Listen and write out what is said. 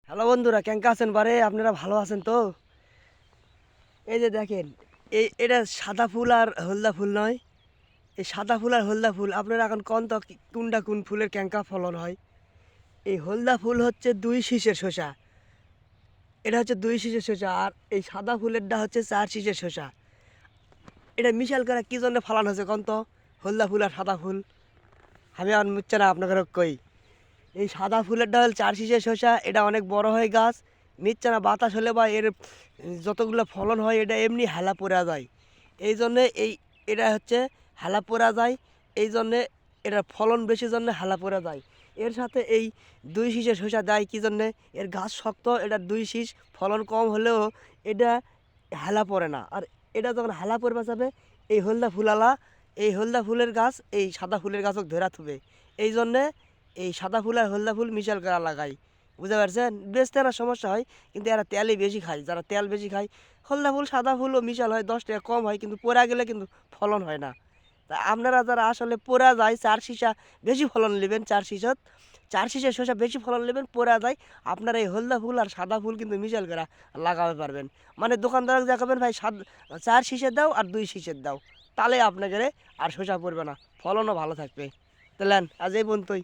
Hello বন্ধুরা, কেঙ্কা আছেন বারে? আপনারা ভালো আছেন তো? এই যে দেখেন, এটা সাদা ফুল আর হলদা ফুল নয়। এই সাদা ফুল আর হলদা ফুল আপনারা এখন কোন তো কোনটা কোন ফুলের ক্যাঙ্কা ফলন হয়? এই হলদা ফুল হচ্ছে দুই শীষের শসা। এটা হচ্ছে দুই শীষের শসা, আর এই সাদা ফুলেরটা হচ্ছে চার শীষের শসা। এটা মিশাল করে কি জন্য ফলন হয়েছে কোন তো? হলদা ফুল আর সাদা ফুল আমি আর মুচ্ছে না আপনাকে কই। এই সাদা ফুলেরটা হল চার শীষের শসা। এটা অনেক বড় হয় গাছ, নিচ্ছে না বাতাস হলে বা এর যতগুলো ফলন হয় এটা এমনি হেলা পড়া যায়। এই জন্যে এটা হচ্ছে হেলা পড়া যায়। এই জন্যে এটার ফলন বেশি জন্য হেলা পড়া যায়। এর সাথে এই দুই শীষের শসা দেয় কী জন্যে? এর গাছ শক্ত, এটা দুই শীষ, ফলন কম হলেও এটা হেলা পড়ে না। আর এটা যখন হেলা পড়বা যাবে, এই হলদা ফুলালা, এই হলদা ফুলের গাছ এই সাদা ফুলের গাছও ধরা থুবে। এই জন্যে এই সাদা ফুল আর হলদা ফুল মিশাল করা লাগাই। বুঝতে পারছেন? বেচতে এরা সমস্যা হয়, কিন্তু এরা তেলই বেশি খায়। যারা তেল বেশি খায়, হলদা ফুল সাদা ফুলও মিশাল হয়, 10 টাকা কম হয়, কিন্তু পোড়া গেলে কিন্তু ফলন হয় না। তা আপনারা যারা আসলে পোড়া যায় চার সীসা বেশি ফলন নেবেন, চার সীসা শসা বেশি ফলন নেবেন, পোড়া যায়, আপনারা এই হলদা ফুল আর সাদা ফুল কিন্তু মিশাল করা লাগাতে পারবেন। মানে দোকানদারকে দেখাবেন ভাই চার সীসের দাও আর দুই সীসের দাও, তাহলে আপনাকে আর শসা পড়বে না, ফলনও ভালো থাকবে। তাহলেন আজ এই পর্যন্তই।